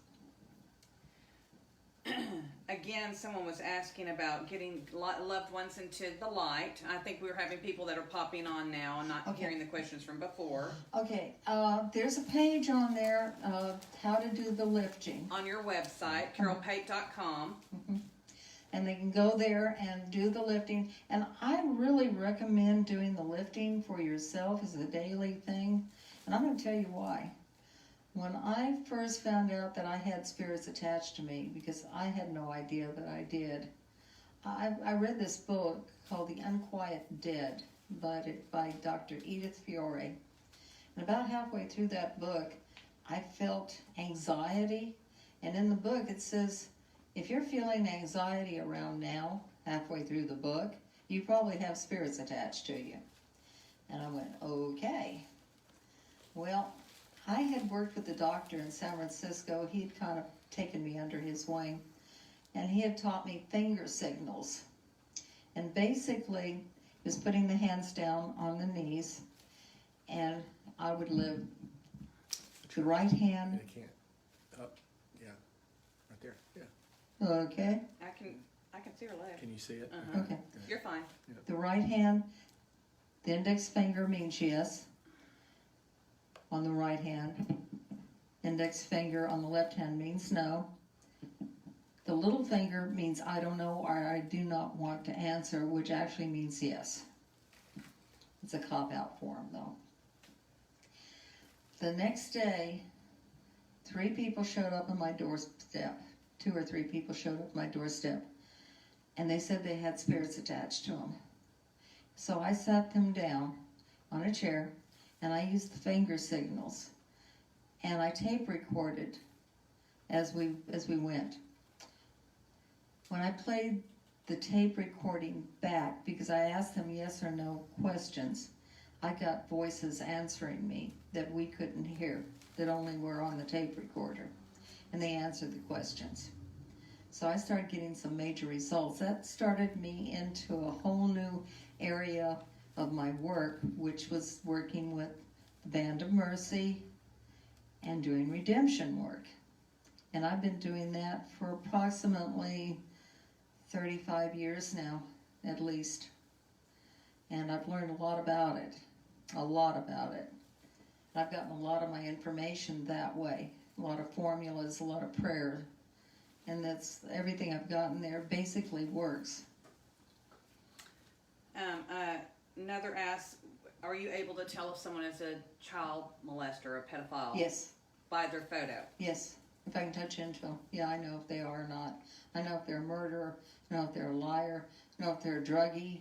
Again, someone was asking about getting loved ones into the light. I think we're having people that are popping on now and not hearing the questions from before. Okay, there's a page on there, how to do the lifting. On your website, carolpate.com. Mm-hmm. And they can go there and do the lifting. And I really recommend doing the lifting for yourself as a daily thing. And I'm going to tell you why. When I first found out that I had spirits attached to me, because I had no idea that I did, I read this book called The Unquiet Dead by Dr. Edith Fiore. And about halfway through that book, I felt anxiety. And in the book it says, if you're feeling anxiety around now, halfway through the book, you probably have spirits attached to you. And I went, okay. Well, I had worked with a doctor in San Francisco. He'd kind of taken me under his wing, and he had taught me finger signals. And basically, he was putting the hands down on the knees, and I would live the right hand. They can't. Up. Yeah. Right there. Yeah. Okay. I can see her leg. Can you see it? Uh-huh. Okay. You're fine. The right hand, the index finger means yes on the right hand. Index finger on the left hand means no. The little finger means I don't know or I do not want to answer, which actually means yes. It's a cop-out form, though. The next day, 3 people showed up on my doorstep. 2 or 3 people showed up on my doorstep. And they said they had spirits attached to them. So I sat them down on a chair, and I used the finger signals. And I tape recorded as we went. When I played the tape recording back, because I asked them yes or no questions, I got voices answering me that we couldn't hear, that only were on the tape recorder. And they answered the questions. So I started getting some major results. That started me into a whole new area of my work, which was working with the Band of Mercy and doing redemption work. And I've been doing that for approximately 35 years now, at least. And I've learned a lot about it. A lot about it. And I've gotten a lot of my information that way. A lot of formulas, a lot of prayer. And that's everything I've gotten there basically works. Another asks, are you able to tell if someone is a child molester or a pedophile? Yes. By their photo? Yes. If I can touch into them. Yeah, I know if they are or not. I know if they're a murderer. I know if they're a liar. I know if they're a druggie.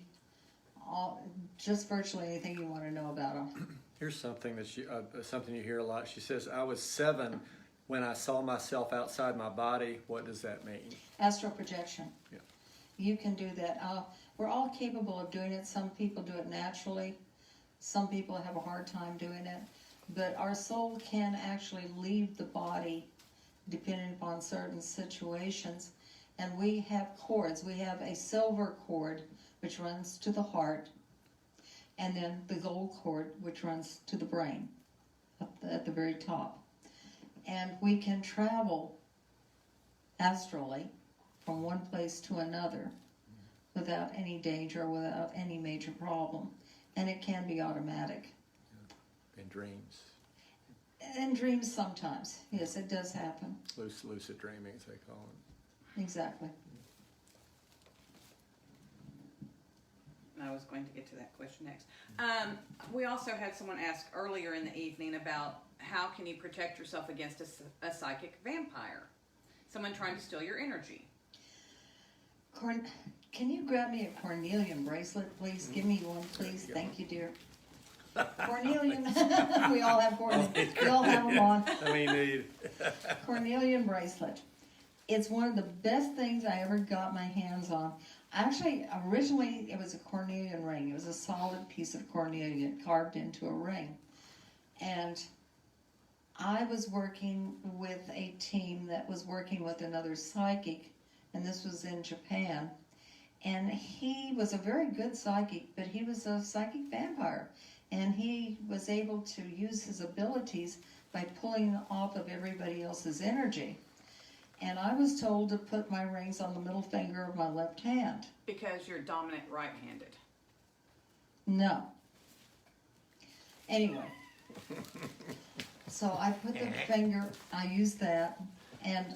Just virtually anything you want to know about them. Here's something that something you hear a lot. She says, I was 7 when I saw myself outside my body. What does that mean? Astral projection. Yeah. You can do that. We're all capable of doing it. Some people do it naturally. Some people have a hard time doing it. But our soul can actually leave the body depending upon certain situations. And we have cords. We have a silver cord which runs to the heart, and then the gold cord which runs to the brain at the very top. And we can travel astrally from one place to another without any danger, without any major problem. And it can be automatic. In dreams. In dreams sometimes. Yes, it does happen. Lucid dreaming, as they call it. Exactly. I was going to get to that question next. We also had someone ask earlier in the evening about how can you protect yourself against a psychic vampire? Someone trying to steal your energy. Can you grab me a cornelian bracelet, please? Give me one, please. Thank you, dear. Cornelian. We all have Cornelian. We all have them on. I mean, need. Cornelian bracelet. It's one of the best things I ever got my hands on. Actually, originally it was a cornelian ring. It was a solid piece of cornelian carved into a ring. And I was working with a team that was working with another psychic, and this was in Japan. And he was a very good psychic, but he was a psychic vampire. And he was able to use his abilities by pulling off of everybody else's energy. And I was told to put my rings on the middle finger of my left hand. Because you're dominant right-handed. No. Anyway. So I put the finger, I used that, and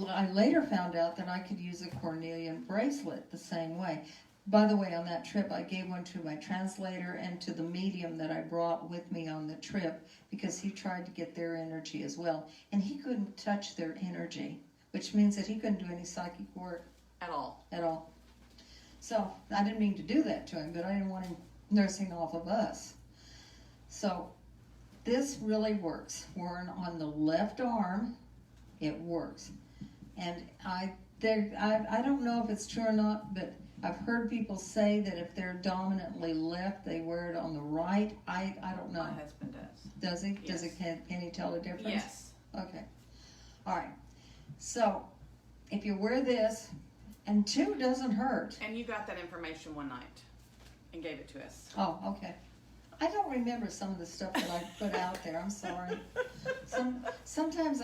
I later found out that I could use a cornelian bracelet the same way. By the way, on that trip, I gave one to my translator and to the medium that I brought with me on the trip because he tried to get their energy as well. And he couldn't touch their energy, which means that he couldn't do any psychic work. At all. At all. So, I didn't mean to do that to him, but I didn't want him nursing off of us. So, this really works. We're on the left arm. It works. And I don't know if it's true or not, but I've heard people say that if they're dominantly left, they wear it on the right. I don't know. My husband does. Does he? Yes. Can he tell the difference? Yes. Okay. All right. So, if you wear this, and 2 doesn't hurt. And you got that information one night and gave it to us. Oh, okay. I don't remember some of the stuff that I put out there. I'm sorry. Sometimes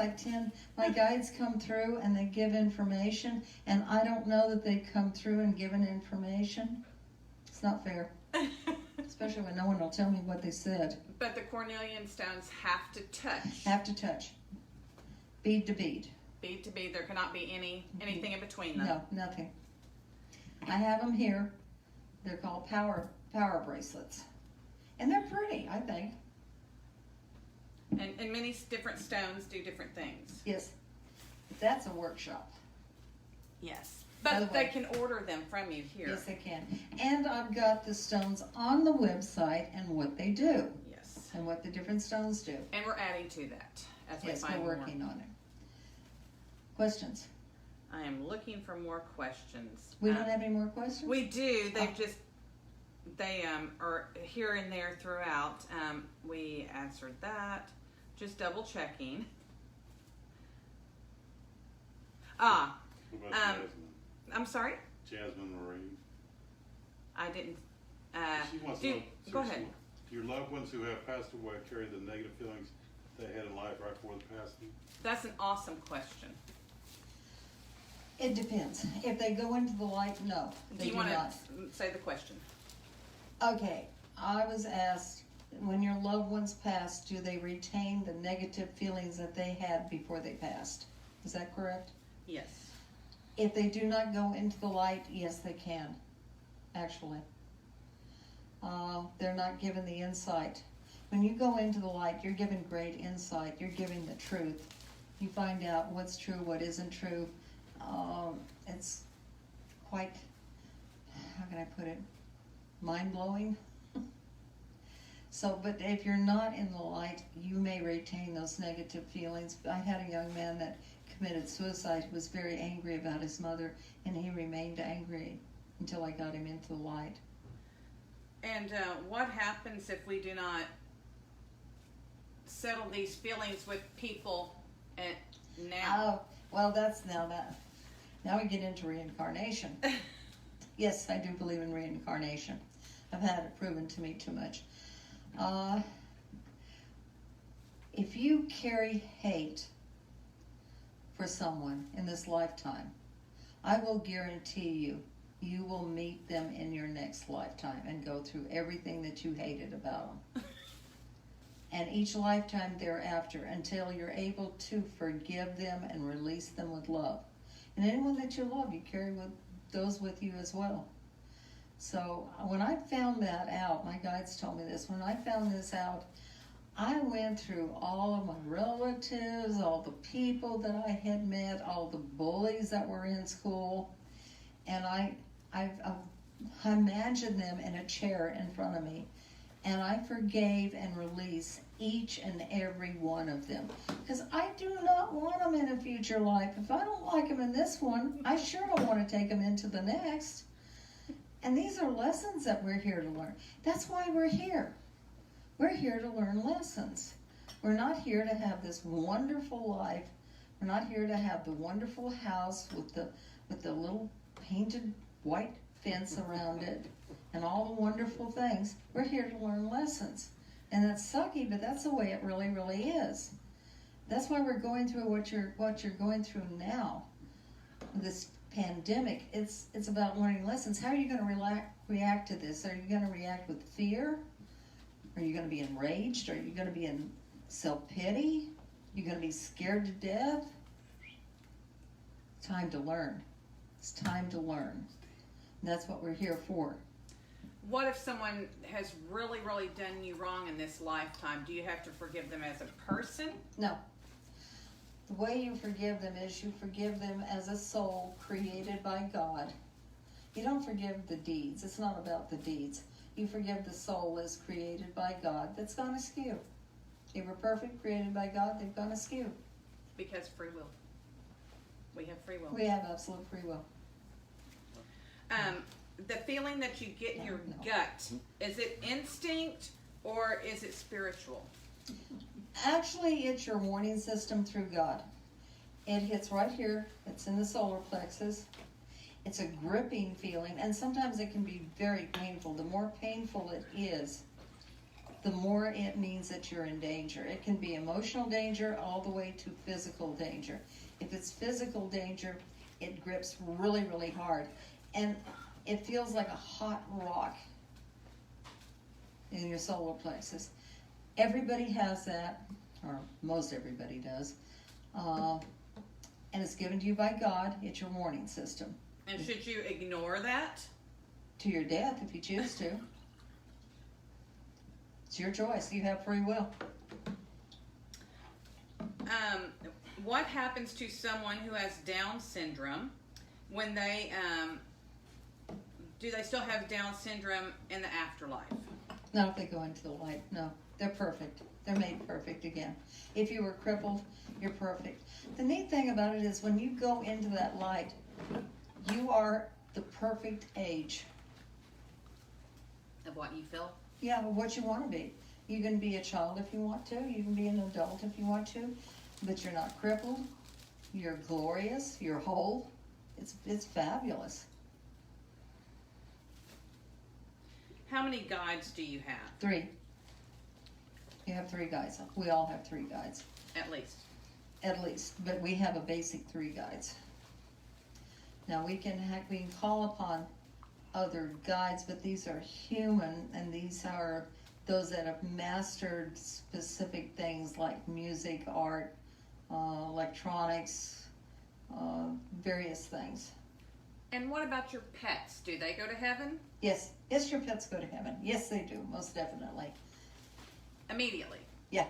my guides come through and they give information, and I don't know that they come through and given information. It's not fair. Especially when no one will tell me what they said. But the cornelian stones have to touch. Have to touch. Bead to bead. Bead to bead. There cannot be anything in between them. No, nothing. I have them here. They're called power bracelets. And they're pretty, I think. And many different stones do different things. Yes. That's a workshop. Yes. By the But way- they can order them from you here. Yes, they can. And I've got the stones on the website and what they do. Yes. And what the different stones do. And we're adding to that as we Yes, find we're more. working on it. Questions? I am looking for more questions. We don't have any more questions? We do. They've Oh. just they are here and there throughout. We answered that. Just double checking. What about Jasmine? I'm sorry. Jasmine Marie. I didn't. She wants do- to know, go seriously, ahead. Do your loved ones who have passed away carry the negative feelings they had in life right before the passing? That's an awesome question. It depends. If they go into the light, no. They Do you do want not. to say the question? Okay, I was asked, when your loved ones pass, do they retain the negative feelings that they had before they passed? Is that correct? Yes. If they do not go into the light, yes, they can, actually. They're not given the insight. When you go into the light, you're given great insight. You're given the truth. You find out what's true, what isn't true. It's quite, how can I put it, mind-blowing. So, but if you're not in the light, you may retain those negative feelings. I had a young man that committed suicide who was very angry about his mother, and he remained angry until I got him into the light. And what happens if we do not settle these feelings with people now? Oh, well, that's now we get into reincarnation. Yes, I do believe in reincarnation. I've had it proven to me too much. If you carry hate for someone in this lifetime, I will guarantee you will meet them in your next lifetime and go through everything that you hated about them. And each lifetime thereafter, until you're able to forgive them and release them with love. And anyone that you love, you carry those with you as well. So when I found that out, my guides told me this, when I found this out, I went through all of my relatives, all the people that I had met, all the bullies that were in school, and I imagined them in a chair in front of me, And I forgave and released each and every one of them. Because I do not want them in a future life. If I don't like them in this one, I sure don't want to take them into the next. And these are lessons that we're here to learn. That's why we're here. We're here to learn lessons. We're not here to have this wonderful life. We're not here to have the wonderful house with the little painted white fence around it and all the wonderful things. We're here to learn lessons. And that's sucky, but that's the way it really, really is. That's why we're going through what you're going through now. This pandemic, it's about learning lessons. How are you going to react to this? Are you going to react with fear? Are you going to be enraged? Are you going to be in self-pity? You're going to be scared to death? It's time to learn. It's time to learn. And that's what we're here for. What if someone has really, really done you wrong in this lifetime? Do you have to forgive them as a person? No. The way you forgive them is you forgive them as a soul created by God. You don't forgive the deeds. It's not about the deeds. You forgive the soul as created by God that's gone askew. They were perfect, created by God, they've gone askew. Because free will. We have free will. We have absolute free will. The feeling that you get in your gut, is it instinct or is it spiritual? Actually, it's your warning system through God. It hits right here. It's in the solar plexus. It's a gripping feeling, and sometimes it can be very painful. The more painful it is, the more it means that you're in danger. It can be emotional danger all the way to physical danger. If it's physical danger, it grips really, really hard. And it feels like a hot rock in your solar plexus. Everybody has that, or most everybody does. And it's given to you by God. It's your warning system. And should you ignore that? To your death, if you choose to. It's your choice. You have free will. What happens to someone who has Down syndrome when they, do they still have Down syndrome in the afterlife? Not if they go into the light. No, they're perfect. They're made perfect again. If you were crippled, you're perfect. The neat thing about it is when you go into that light, you are the perfect age. Of what you feel? Yeah, what you want to be. You can be a child if you want to. You can be an adult if you want to. But you're not crippled. You're glorious. You're whole. It's fabulous. How many guides do you have? 3. You have 3 guides. We all have 3 guides. At least. At least. But we have a basic 3 guides. Now we can call upon other guides, but these are human, and these are those that have mastered specific things like music, art, electronics, various things. And what about your pets? Do they go to heaven? Yes, your pets go to heaven. Yes, they do, most definitely. Immediately. Yeah.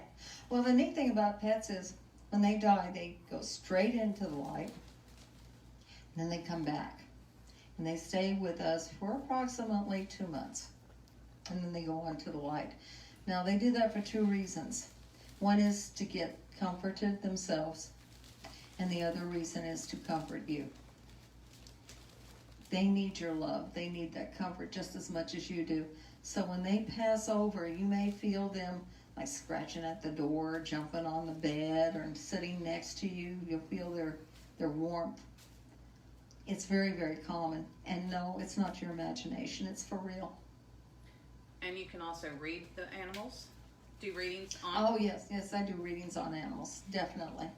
Well, the neat thing about pets is when they die, they go straight into the light, and then they come back. And they stay with us for approximately 2 months. And then they go on to the light. Now, they do that for 2 reasons. One is to get comforted themselves, and the other reason is to comfort you. They need your love. They need that comfort just as much as you do. So when they pass over, you may feel them like scratching at the door, jumping on the bed, or sitting next to you. You'll feel their warmth. It's very, very common. And no, it's not your imagination. It's for real. And you can also read the animals? Do readings on? Oh, yes, I do readings on animals. Definitely.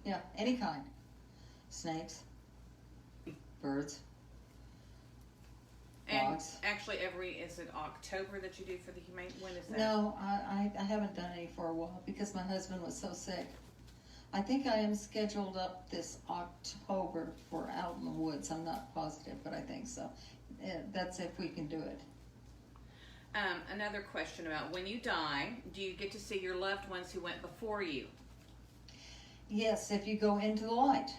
Yeah, any kind. Snakes, birds, And dogs. actually, is it October that you do for the humane? When is that? No, I haven't done any for a while because my husband was so sick. I think I am scheduled up this October for Out in the Woods. I'm not positive, but I think so. That's if we can do it. Another question about when you die, do you get to see your loved ones who went before you? Yes, if you go into the light.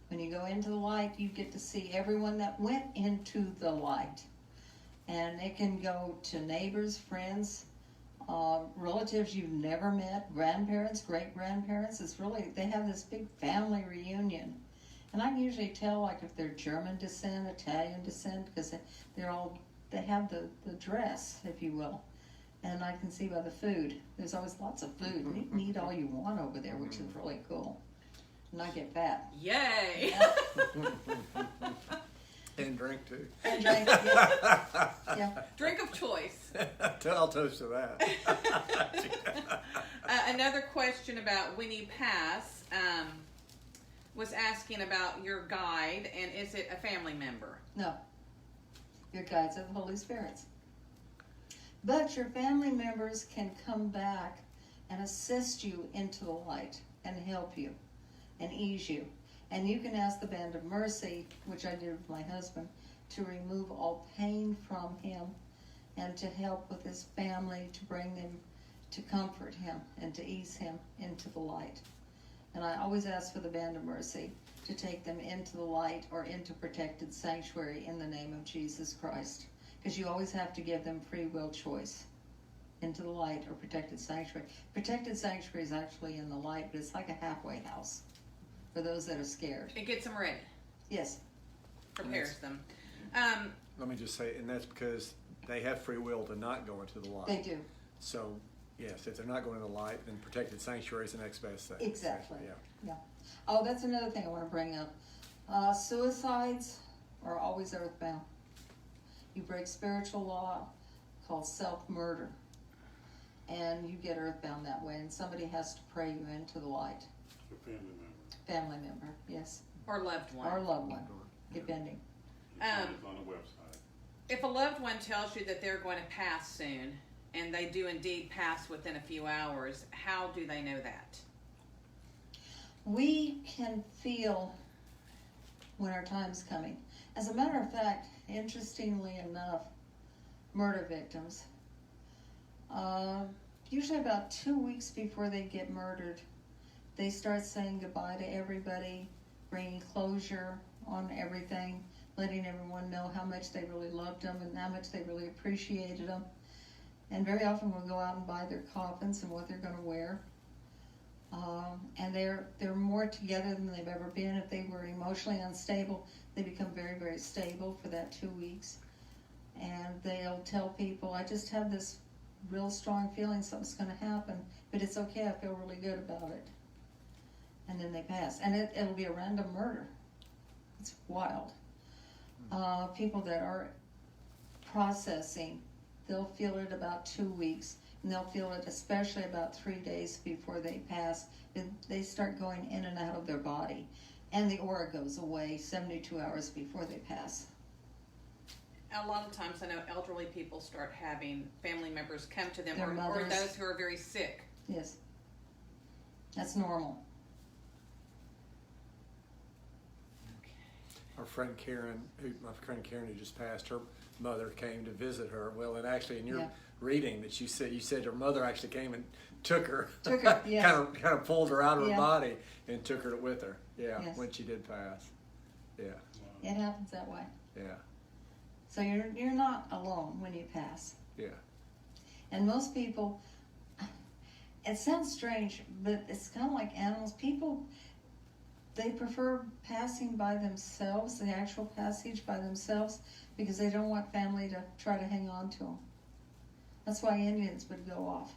When you go into the light, you get to see everyone that went into the light. And it can go to neighbors, friends, relatives you've never met, grandparents, great-grandparents. It's really, they have this big family reunion. And I can usually tell, like, if they're German descent, Italian descent, because they have the dress, if you will. And I can see by the food. There's always lots of food. You can eat all you want over there, which is really cool. And I get fat. Yay! Yeah. And drink too. And drink, yeah. Yeah. Drink of choice. I'll toast to that. Another question about when you pass was asking about your guide, and is it a family member? No. Your guides are the Holy Spirits. But your family members can come back and assist you into the light and help you and ease you. And you can ask the Band of Mercy, which I did with my husband, to remove all pain from him and to help with his family, to bring them, to comfort him and to ease him into the light. And I always ask for the Band of Mercy to take them into the light or into protected sanctuary in the name of Jesus Christ. Because you always have to give them free will choice, into the light or protected sanctuary. Protected sanctuary is actually in the light, but it's like a halfway house for those that are scared. It gets them ready. Yes. Prepares them. Let me just say, and that's because they have free will to not go into the light. They do. So, yes, if they're not going into the light, then protected sanctuary is the next best thing. Exactly. Yeah. Oh, that's another thing I want to bring up. Suicides are always earthbound. You break spiritual law called self-murder, and you get earthbound that way, and somebody has to pray you into the light. A family member. Family member, yes. Or loved one. Or loved one, depending. It's on the website. If a loved one tells you that they're going to pass soon, and they do indeed pass within a few hours, how do they know that? We can feel when our time's coming. As a matter of fact, interestingly enough, murder victims, usually about 2 weeks before they get murdered, they start saying goodbye to everybody, bringing closure on everything, letting everyone know how much they really loved them and how much they really appreciated them. And very often we'll go out and buy their coffins and what they're going to wear. And they're more together than they've ever been. If they were emotionally unstable, they become very, very stable for that 2 weeks. And they'll tell people, I just have this real strong feeling something's going to happen, but it's okay, I feel really good about it. And then they pass. And it'll be a random murder. It's wild. People that are processing, they'll feel it about 2 weeks, and they'll feel it especially about 3 days before they pass. They start going in and out of their body, and the aura goes away 72 hours before they pass. A lot of times I know elderly people start having family members come to them, Their or mothers. those who are very sick. Yes. That's normal. Our friend Karen, my friend Karen who just passed, her mother came to visit her. Well, and actually in your reading that you said her mother actually came and took her. Took her, yes. kind of pulled her out of her Yeah. body and took her with her. Yeah, Yes. when she did pass. Yeah, It happens that way. yeah, So you're not alone when you pass. yeah. And most people, it sounds strange, but it's kind of like animals. People, they prefer passing by themselves, the actual passage by themselves, because they don't want family to try to hang on to them. That's why Indians would go off.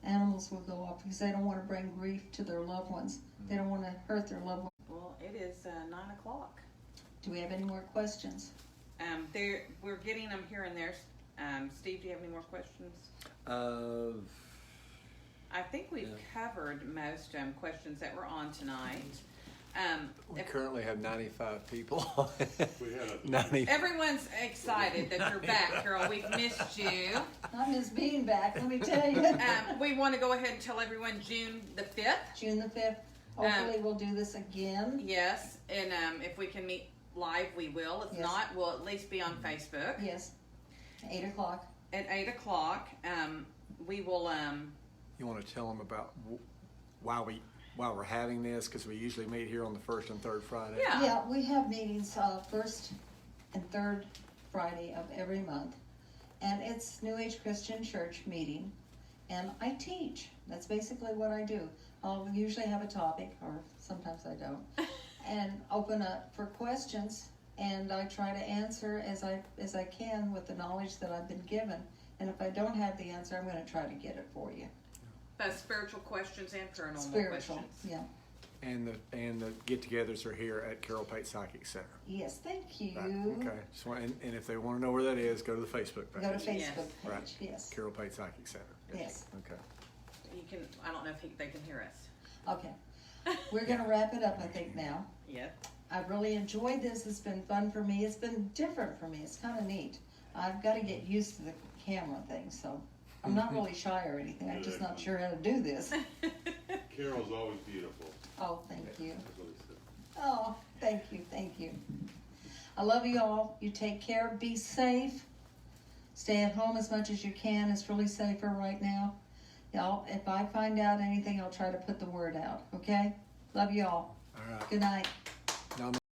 Animals will go off because they don't want to bring grief to their loved ones. They don't want to hurt their loved ones. Well, it is 9 o'clock. Do we have any more questions? We're getting them here and there. Steve, do you have any more questions? I think we've covered most questions that were on tonight. We currently have 95 people. We had a 90. Everyone's excited that you're back, Carol. We've missed you. I miss being back, let me tell you. We want to go ahead and tell everyone June the 5th. June the 5th, hopefully we'll do this again. Yes, and if we can meet live, we will. If Yes. not, we'll at least be on Facebook. Yes, 8 o'clock. At 8 o'clock, we will... You want to tell them about why we're having this? Because we usually meet here on the first and third Friday. Yeah. Yeah, we have meetings first and third Friday of every month. And it's New Age Christian Church meeting. And I teach. That's basically what I do. I'll usually have a topic, or sometimes I don't, and open up for questions. And I try to answer as I can with the knowledge that I've been given. And if I don't have the answer, I'm going to try to get it for you. Both spiritual questions and paranormal Spiritual, questions. yeah. And the get-togethers are here at Carol Pate Psychic Center. Yes, thank you. Right. Okay. So, and if they want to know where that is, go to the Facebook page. Go to Facebook Yes. page, Right. yes. Carol Pate Psychic Center. Yes. Okay. You can. I don't know if they can hear us. Okay. We're going to wrap it up, I think, now. Yep. I've really enjoyed this. It's been fun for me. It's been different for me. It's kind of neat. I've got to get used to the camera thing, so I'm not really shy or anything. I'm just not sure how to do this. Carol's always beautiful. Oh, thank you. That's what he said. Oh, thank you, thank you. I love you all. You take care. Be safe. Stay at home as much as you can. It's really safer right now. Y'all, if I find out anything, I'll try to put the word out, okay? Love you all. All right. Good night.